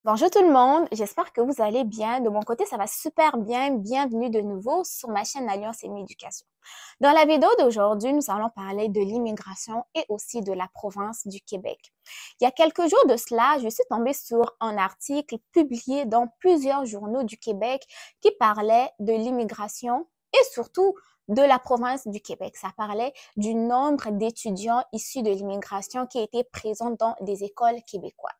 Bonjour tout le monde, j'espère que vous allez bien. De mon côté, ça va super bien. Bienvenue de nouveau sur ma chaîne Alliance Aimée Éducation. Dans la vidéo d'aujourd'hui, nous allons parler de l'immigration et aussi de la province du Québec. Il y a quelques jours de cela, je suis tombée sur un article publié dans plusieurs journaux du Québec qui parlait de l'immigration et surtout de la province du Québec. Ça parlait du nombre d'étudiants issus de l'immigration qui étaient présents dans des écoles québécoises.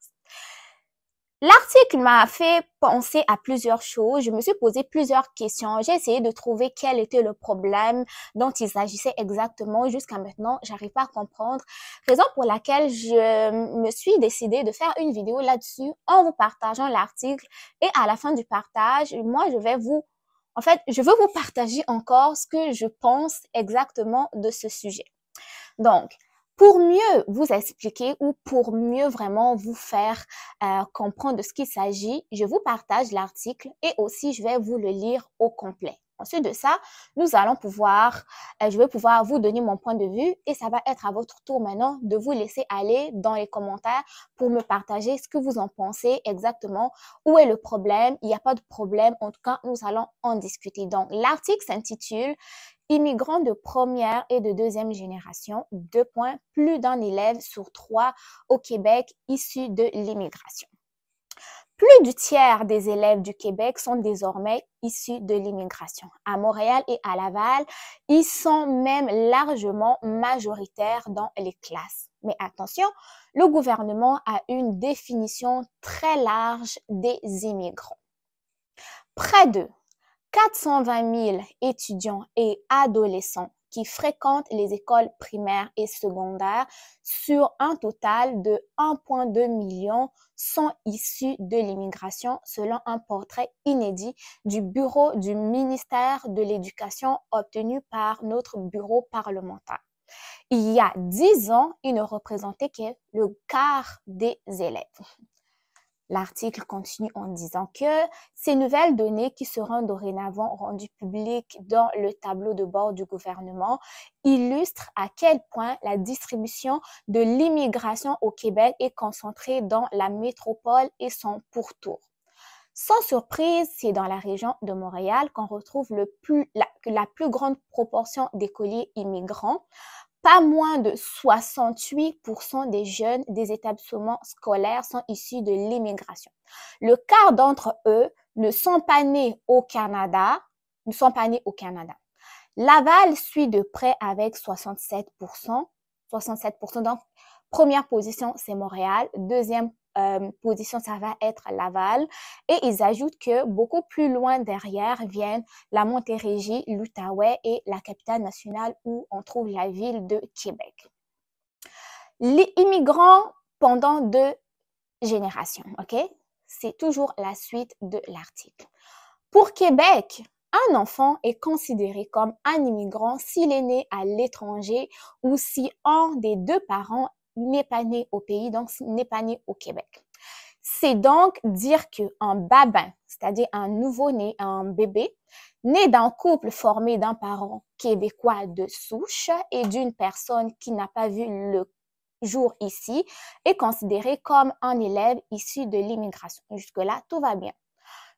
L'article m'a fait penser à plusieurs choses. Je me suis posé plusieurs questions. J'ai essayé de trouver quel était le problème dont il s'agissait exactement. Jusqu'à maintenant, j'arrive pas à comprendre. Raison pour laquelle je me suis décidée de faire une vidéo là-dessus en vous partageant l'article. Et à la fin du partage, moi, je veux vous partager encore ce que je pense exactement de ce sujet. Donc, pour mieux vous expliquer ou pour mieux vraiment vous faire comprendre de ce qu'il s'agit, je vous partage l'article et aussi je vais vous le lire au complet. Ensuite de ça, je vais pouvoir vous donner mon point de vue et ça va être à votre tour maintenant de vous laisser aller dans les commentaires pour me partager ce que vous en pensez exactement. Où est le problème? Il n'y a pas de problème. En tout cas, nous allons en discuter. Donc, l'article s'intitule Immigrants de première et de deuxième génération, 2 points, plus d'un élève sur 3 au Québec issus de l'immigration. Plus du tiers des élèves du Québec sont désormais issus de l'immigration. À Montréal et à Laval, ils sont même largement majoritaires dans les classes. Mais attention, le gouvernement a une définition très large des immigrants. Près de 420 000 étudiants et adolescents qui fréquentent les écoles primaires et secondaires sur un total de 1,2 million sont issus de l'immigration selon un portrait inédit du bureau du ministère de l'Éducation obtenu par notre bureau parlementaire. Il y a 10 ans, il ne représentait que le quart des élèves. L'article continue en disant que ces nouvelles données qui seront dorénavant rendues publiques dans le tableau de bord du gouvernement illustrent à quel point la distribution de l'immigration au Québec est concentrée dans la métropole et son pourtour. Sans surprise, c'est dans la région de Montréal qu'on retrouve la plus grande proportion d'écoliers immigrants. Pas moins de 68% des jeunes des établissements scolaires sont issus de l'immigration. Le quart d'entre eux ne sont pas nés au Canada. Laval suit de près avec 67%. 67%. Donc, première position, c'est Montréal. Deuxième position, ça va être Laval. Et ils ajoutent que beaucoup plus loin derrière viennent la Montérégie, l'Outaouais et la capitale nationale où on trouve la ville de Québec. Les immigrants pendant 2 générations, OK? C'est toujours la suite de l'article. Pour Québec, un enfant est considéré comme un immigrant s'il est né à l'étranger ou si un des 2 parents n'est pas né au pays, donc n'est pas né au Québec. C'est donc dire qu'un babin, c'est-à-dire un nouveau-né, un bébé, né d'un couple formé d'un parent québécois de souche et d'une personne qui n'a pas vu le jour ici, est considéré comme un élève issu de l'immigration. Jusque-là, tout va bien.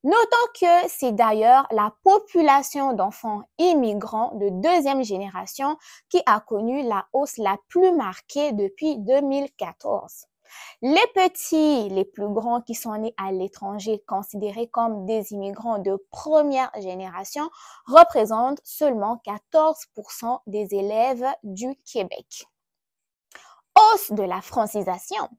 Notons que c'est d'ailleurs la population d'enfants immigrants de 2e génération qui a connu la hausse la plus marquée depuis 2014. Les petits, les plus grands qui sont nés à l'étranger, considérés comme des immigrants de première génération, représentent seulement 14% des élèves du Québec. Hausse de la francisation.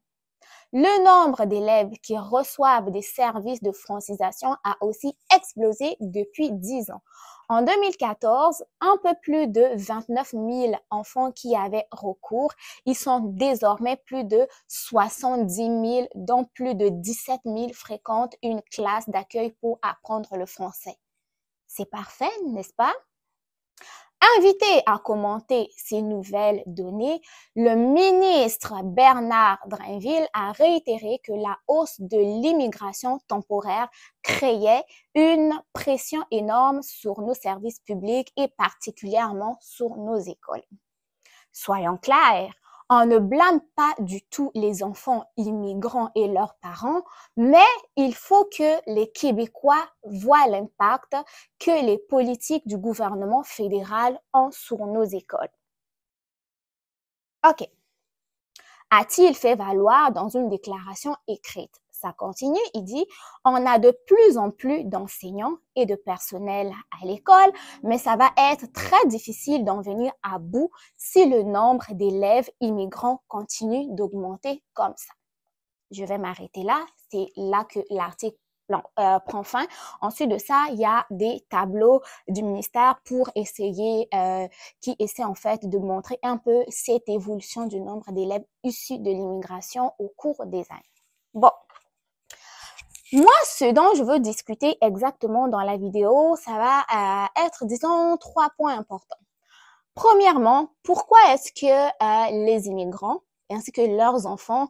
Le nombre d'élèves qui reçoivent des services de francisation a aussi explosé depuis 10 ans. En 2014, un peu plus de 29 000 enfants qui avaient recours. Ils sont désormais plus de 70 000, dont plus de 17 000 fréquentent une classe d'accueil pour apprendre le français. C'est parfait, n'est-ce pas? Invité à commenter ces nouvelles données, le ministre Bernard Drinville a réitéré que la hausse de l'immigration temporaire créait une pression énorme sur nos services publics et particulièrement sur nos écoles. Soyons clairs, On ne blâme pas du tout les enfants immigrants et leurs parents, mais il faut que les Québécois voient l'impact que les politiques du gouvernement fédéral ont sur nos écoles. OK. A-t-il fait valoir dans une déclaration écrite? Ça continue, il dit, on a de plus en plus d'enseignants et de personnel à l'école, mais ça va être très difficile d'en venir à bout si le nombre d'élèves immigrants continue d'augmenter comme ça. Je vais m'arrêter là, c'est là que l'article prend fin. Ensuite de ça, il y a des tableaux du ministère pour essayer, qui essaient en fait de montrer un peu cette évolution du nombre d'élèves issus de l'immigration au cours des années. Bon. Moi, ce dont je veux discuter exactement dans la vidéo, ça va être, disons, 3 points importants. Premièrement, pourquoi est-ce que les immigrants ainsi que leurs enfants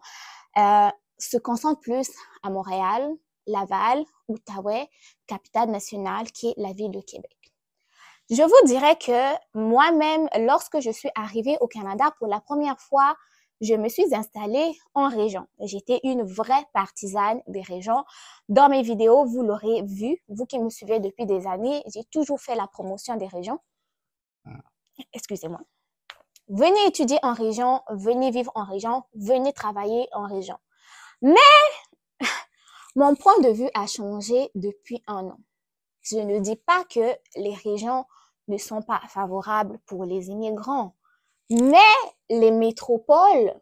se concentrent plus à Montréal, Laval, Outaouais, capitale nationale qui est la ville de Québec? Je vous dirais que moi-même, lorsque je suis arrivée au Canada pour la première fois, je me suis installée en région. J'étais une vraie partisane des régions. Dans mes vidéos, vous l'aurez vu, vous qui me suivez depuis des années, j'ai toujours fait la promotion des régions. Excusez-moi. Venez étudier en région, venez vivre en région, venez travailler en région. Mais mon point de vue a changé depuis un an. Je ne dis pas que les régions ne sont pas favorables pour les immigrants, mais les métropoles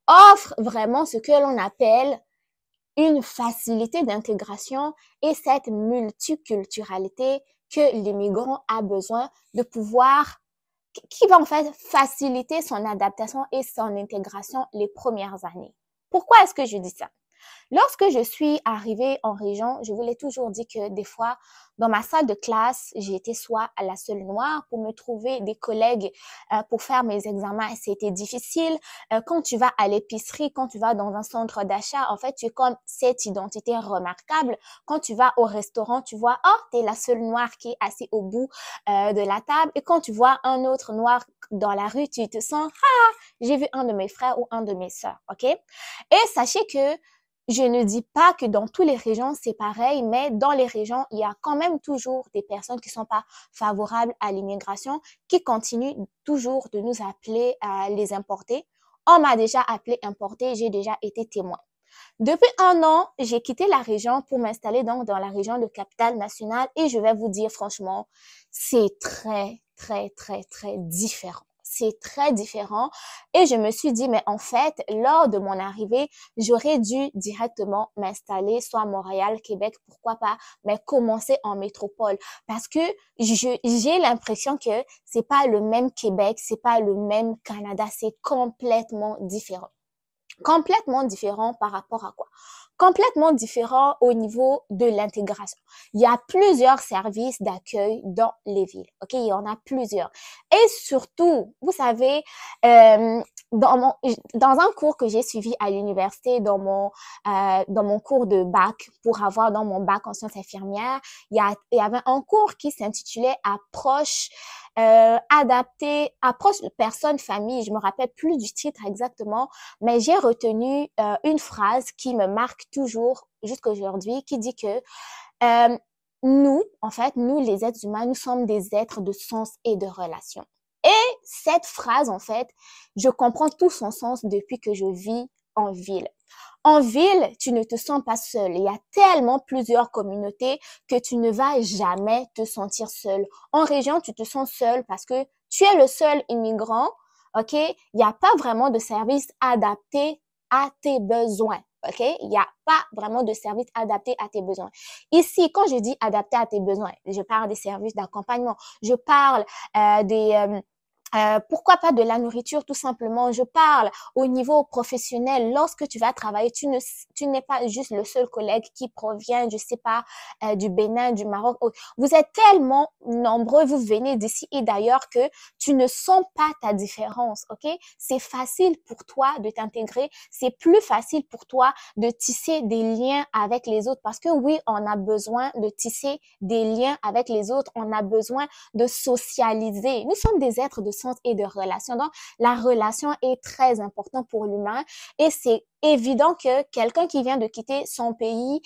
offrent vraiment ce que l'on appelle une facilité d'intégration et cette multiculturalité que l'immigrant a besoin de pouvoir, qui va en fait faciliter son adaptation et son intégration les premières années. Pourquoi est-ce que je dis ça? Lorsque je suis arrivée en région, je vous l'ai toujours dit que des fois, dans ma salle de classe, j'étais soit à la seule noire pour me trouver des collègues pour faire mes examens. C'était difficile. Quand tu vas à l'épicerie, quand tu vas dans un centre d'achat, en fait, tu es comme cette identité remarquable. Quand tu vas au restaurant, tu vois, oh, t'es la seule noire qui est assise au bout de la table. Et quand tu vois un autre noir dans la rue, tu te sens, ah, j'ai vu un de mes frères ou un de mes sœurs, ok? Et sachez que je ne dis pas que dans toutes les régions, c'est pareil, mais dans les régions, il y a quand même toujours des personnes qui ne sont pas favorables à l'immigration, qui continuent toujours de nous appeler à les importer. On m'a déjà appelé importer, j'ai déjà été témoin. Depuis un an, j'ai quitté la région pour m'installer donc dans la région de capitale nationale et je vais vous dire franchement, c'est très différent. C'est très différent et je me suis dit, mais en fait, lors de mon arrivée, j'aurais dû directement m'installer soit à Montréal, Québec, pourquoi pas, mais commencer en métropole parce que j'ai l'impression que c'est pas le même Québec, c'est pas le même Canada, c'est complètement différent. Complètement différent par rapport à quoi? Complètement différent au niveau de l'intégration. Il y a plusieurs services d'accueil dans les villes, ok? Il y en a plusieurs. Et surtout, vous savez, dans un cours que j'ai suivi à l'université, dans mon cours de bac, pour avoir dans mon bac en sciences infirmières, il y avait un cours qui s'intitulait Approche adaptée, approche de personnes, famille, je me rappelle plus du titre exactement, mais j'ai retenu une phrase qui me marque toujours jusqu'à aujourd'hui, qui dit que nous, en fait, nous les êtres humains, nous sommes des êtres de sens et de relation. Et cette phrase, en fait, je comprends tout son sens depuis que je vis en ville. En ville, tu ne te sens pas seul. Il y a tellement plusieurs communautés que tu ne vas jamais te sentir seul. En région, tu te sens seul parce que tu es le seul immigrant, ok? Il n'y a pas vraiment de service adapté à tes besoins. OK? Il n'y a pas vraiment de service adapté à tes besoins. Ici, quand je dis adapté à tes besoins, je parle des services d'accompagnement, je parle pourquoi pas de la nourriture tout simplement. Je parle au niveau professionnel. Lorsque tu vas travailler, tu n'es pas juste le seul collègue qui provient, je sais pas, du Bénin, du Maroc. Vous êtes tellement nombreux, vous venez d'ici et d'ailleurs que tu ne sens pas ta différence, ok? C'est facile pour toi de t'intégrer. C'est plus facile pour toi de tisser des liens avec les autres parce que oui, on a besoin de tisser des liens avec les autres. On a besoin de socialiser. Nous sommes des êtres de connaissances et de relations. Donc, la relation est très importante pour l'humain et c'est évident que quelqu'un qui vient de quitter son pays,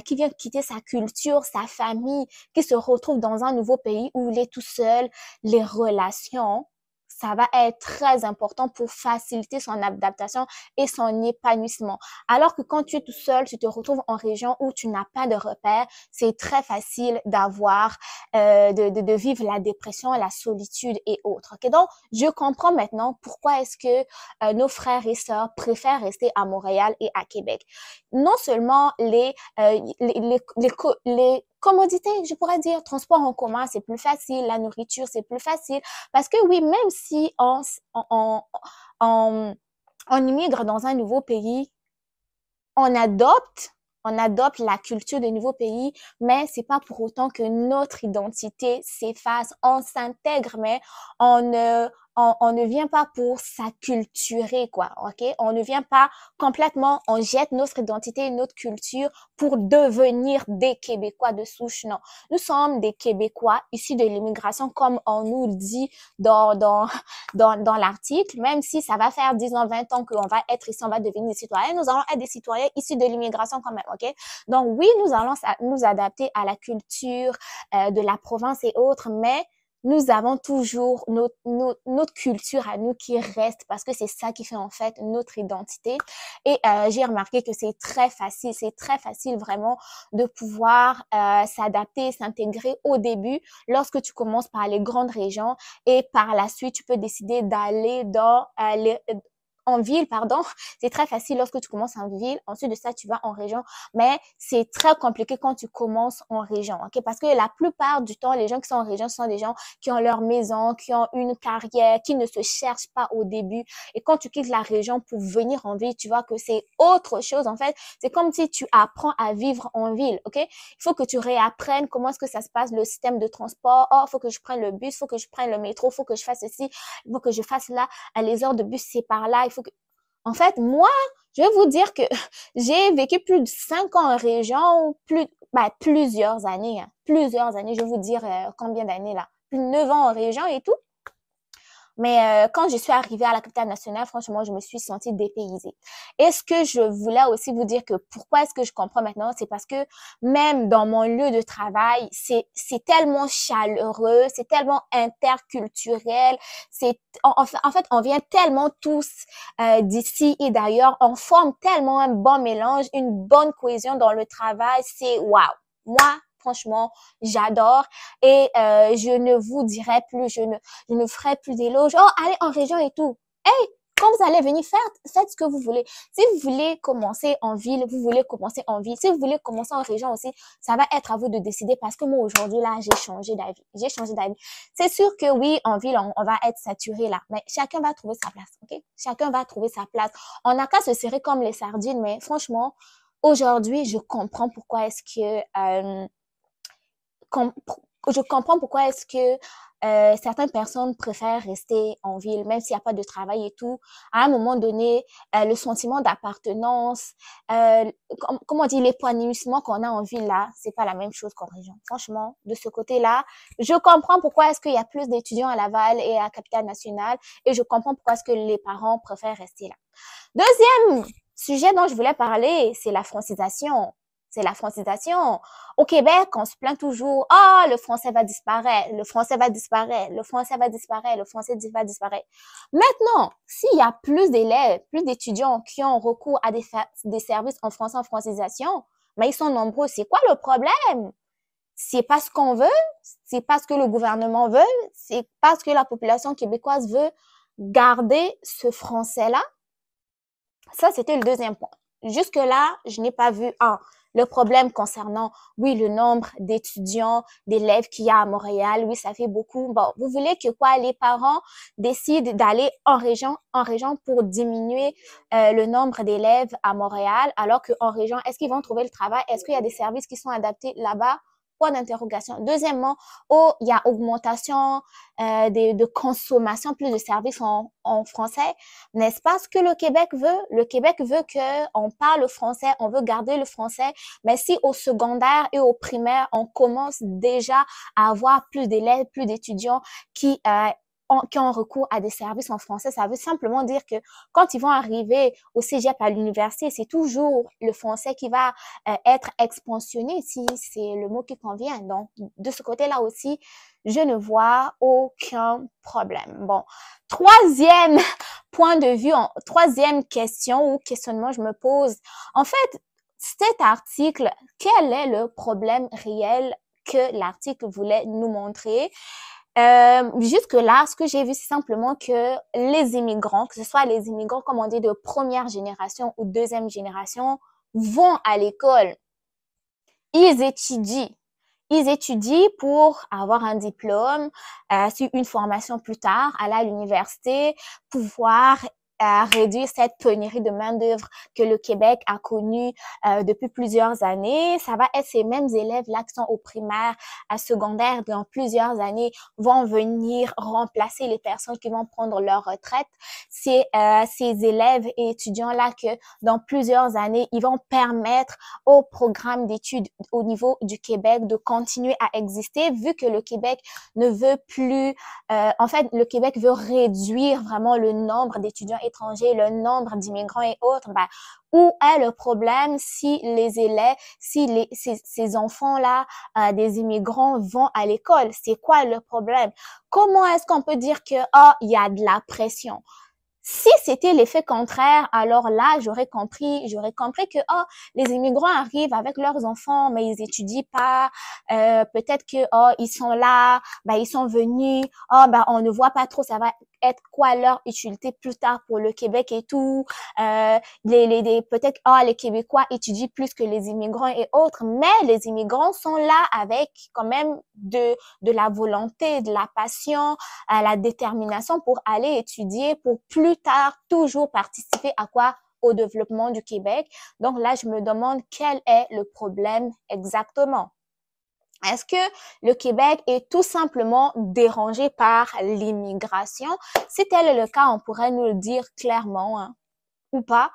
qui vient de quitter sa culture, sa famille, qui se retrouve dans un nouveau pays où il est tout seul, les relations, ça va être très important pour faciliter son adaptation et son épanouissement. Alors que quand tu es tout seul, tu te retrouves en région où tu n'as pas de repères, c'est très facile de vivre la dépression, la solitude et autres. Okay? Donc, je comprends maintenant pourquoi est-ce que nos frères et sœurs préfèrent rester à Montréal et à Québec. Non seulement les commodités, je pourrais dire, transport en commun, c'est plus facile, la nourriture, c'est plus facile, parce que oui, même si on, on immigre dans un nouveau pays, on adopte la culture du nouveau pays, mais c'est pas pour autant que notre identité s'efface. On s'intègre, mais on ne vient pas pour s'acculturer, quoi, ok? On ne vient pas complètement, on jette notre identité, notre culture pour devenir des Québécois de souche, non. Nous sommes des Québécois issus de l'immigration, comme on nous le dit dans l'article, même si ça va faire 10 ans, 20 ans qu'on va être ici, on va devenir des citoyens, nous allons être des citoyens issus de l'immigration quand même, ok? Donc oui, nous allons nous adapter à la culture de la province et autres, mais nous avons toujours notre culture à nous qui reste parce que c'est ça qui fait en fait notre identité. Et j'ai remarqué que c'est très facile vraiment de pouvoir s'adapter, s'intégrer au début lorsque tu commences par les grandes régions et par la suite, tu peux décider d'aller en ville, pardon. C'est très facile lorsque tu commences en ville. Ensuite de ça, tu vas en région. Mais c'est très compliqué quand tu commences en région, ok? Parce que la plupart du temps, les gens qui sont en région sont des gens qui ont leur maison, qui ont une carrière, qui ne se cherchent pas au début. Et quand tu quittes la région pour venir en ville, tu vois que c'est autre chose. En fait, c'est comme si tu apprends à vivre en ville, ok? Il faut que tu réapprennes comment est-ce que ça se passe, le système de transport. Oh, il faut que je prenne le bus, il faut que je prenne le métro, il faut que je fasse ceci, il faut que je fasse là. Les heures de bus, c'est par là. En fait, moi, je vais vous dire que j'ai vécu plus de 5 ans en région, plusieurs années, hein. Plusieurs années, je vais vous dire combien d'années là. Plus de 9 ans en région et tout. Mais quand je suis arrivée à la capitale nationale, franchement, je me suis sentie dépaysée. Et ce que je voulais aussi vous dire que pourquoi est-ce que je comprends maintenant, c'est parce que même dans mon lieu de travail, c'est tellement chaleureux, c'est tellement interculturel, en fait, on vient tellement tous d'ici et d'ailleurs, on forme tellement un bon mélange, une bonne cohésion dans le travail, c'est waouh. Moi, franchement, j'adore et je ne vous dirai plus, je ne ferai plus d'éloges. Oh, allez en région et tout. Hey, quand vous allez venir faire, faites ce que vous voulez. Si vous voulez commencer en ville, vous voulez commencer en ville. Si vous voulez commencer en région aussi, ça va être à vous de décider parce que moi, aujourd'hui, là, j'ai changé d'avis. J'ai changé d'avis. C'est sûr que oui, en ville, on va être saturé là, mais chacun va trouver sa place, ok? Chacun va trouver sa place. On n'a qu'à se serrer comme les sardines, mais franchement, aujourd'hui, je comprends pourquoi est-ce que je comprends pourquoi est-ce que certaines personnes préfèrent rester en ville, même s'il n'y a pas de travail et tout. À un moment donné, le sentiment d'appartenance, comment on dit, l'épanouissement qu'on a en ville là, c'est pas la même chose qu'en région. Franchement, de ce côté-là, je comprends pourquoi est-ce qu'il y a plus d'étudiants à Laval et à Capitale-Nationale et je comprends pourquoi est-ce que les parents préfèrent rester là. Deuxième sujet dont je voulais parler, c'est la francisation. C'est la francisation. Au Québec, on se plaint toujours, ah, le français va disparaître, le français va disparaître, le français va disparaître, le français va disparaître. Maintenant, s'il y a plus d'élèves, plus d'étudiants qui ont recours à des services en français en francisation, mais ils sont nombreux, c'est quoi le problème? C'est pas ce qu'on veut, c'est pas ce que le gouvernement veut, c'est parce que la population québécoise veut garder ce français-là. Ça, c'était le deuxième point. Jusque-là, je n'ai pas vu le problème concernant, oui, le nombre d'étudiants, d'élèves qu'il y a à Montréal. Oui, ça fait beaucoup. Bon, vous voulez que quoi? Les parents décident d'aller en région pour diminuer le nombre d'élèves à Montréal, alors qu'en région, est-ce qu'ils vont trouver le travail? Est-ce qu'il y a des services qui sont adaptés là-bas? Point d'interrogation. Deuxièmement, il y a augmentation de consommation, plus de services en français. N'est-ce pas ce que le Québec veut? Le Québec veut qu'on parle français, on veut garder le français, mais si au secondaire et au primaire, on commence déjà à avoir plus d'élèves, plus d'étudiants qui qui ont recours à des services en français. Ça veut simplement dire que quand ils vont arriver au cégep, à l'université, c'est toujours le français qui va être expansionné, si c'est le mot qui convient. Donc, de ce côté-là aussi, je ne vois aucun problème. Bon, troisième point de vue, troisième question ou questionnement, je me pose. En fait, cet article, quel est le problème réel que l'article voulait nous montrer? Jusque-là, ce que j'ai vu, c'est simplement que les immigrants, que ce soit les immigrants, comme on dit, de première génération ou deuxième génération, vont à l'école. Ils étudient. Ils étudient pour avoir un diplôme, suivre une formation plus tard, aller à l'université, pouvoir réduire cette pénurie de main-d'œuvre que le Québec a connue depuis plusieurs années. Ça va être ces mêmes élèves-là qui sont au primaire, à secondaire, dans plusieurs années, vont venir remplacer les personnes qui vont prendre leur retraite. Ces élèves et étudiants-là que dans plusieurs années, ils vont permettre au programme d'études au niveau du Québec de continuer à exister, vu que le Québec ne veut plus, en fait, le Québec veut réduire vraiment le nombre d'étudiants étrangers, le nombre d'immigrants et autres. Ben, où est le problème si les élèves, si ces enfants-là, des immigrants vont à l'école? C'est quoi le problème? Comment est-ce qu'on peut dire que, il y a de la pression? Si c'était l'effet contraire, alors là, j'aurais compris que les immigrants arrivent avec leurs enfants, mais ils étudient pas. Peut-être que ils sont là, ils sont venus. On ne voit pas trop. Ça va être quoi leur utilité plus tard pour le Québec et tout. Peut-être les Québécois étudient plus que les immigrants et autres, mais les immigrants sont là avec quand même de la volonté, de la passion, la détermination pour aller étudier, pour plus tard toujours participer à quoi? Au développement du Québec. Donc là, je me demande quel est le problème exactement. Est-ce que le Québec est tout simplement dérangé par l'immigration? Si tel est le cas, on pourrait nous le dire clairement, hein, ou pas.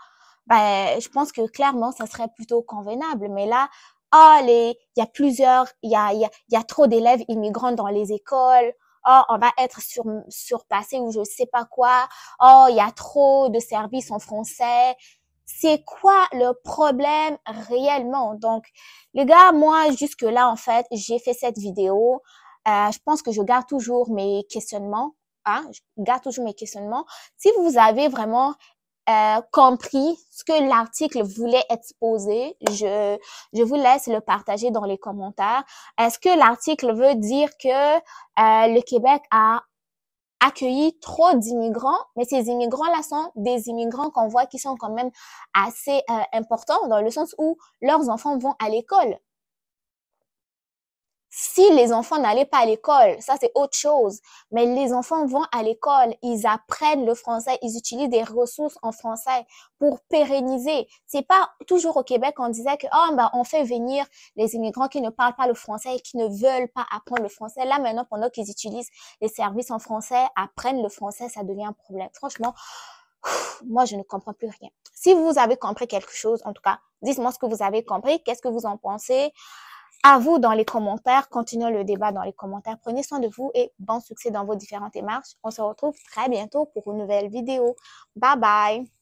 Je pense que clairement, ça serait plutôt convenable. Mais là, il y a trop d'élèves immigrants dans les écoles. On va être surpassé ou je sais pas quoi. Il y a trop de services en français. C'est quoi le problème réellement? Donc, les gars, moi, jusque-là, en fait, j'ai fait cette vidéo. Je pense que je garde toujours mes questionnements. Je garde toujours mes questionnements. Si vous avez vraiment compris ce que l'article voulait exposer, je vous laisse le partager dans les commentaires. Est-ce que l'article veut dire que le Québec a accueilli trop d'immigrants, mais ces immigrants-là sont des immigrants qu'on voit qui sont quand même assez importants dans le sens où leurs enfants vont à l'école. Si les enfants n'allaient pas à l'école, ça c'est autre chose. Mais les enfants vont à l'école, ils apprennent le français, ils utilisent des ressources en français pour pérenniser. C'est pas toujours au Québec on disait que on fait venir les immigrants qui ne parlent pas le français et qui ne veulent pas apprendre le français. Là maintenant, pendant qu'ils utilisent les services en français, apprennent le français, ça devient un problème. Franchement, moi je ne comprends plus rien. Si vous avez compris quelque chose, en tout cas, dites-moi ce que vous avez compris, qu'est-ce que vous en pensez? À vous dans les commentaires, continuons le débat dans les commentaires. Prenez soin de vous et bon succès dans vos différentes démarches. On se retrouve très bientôt pour une nouvelle vidéo. Bye bye!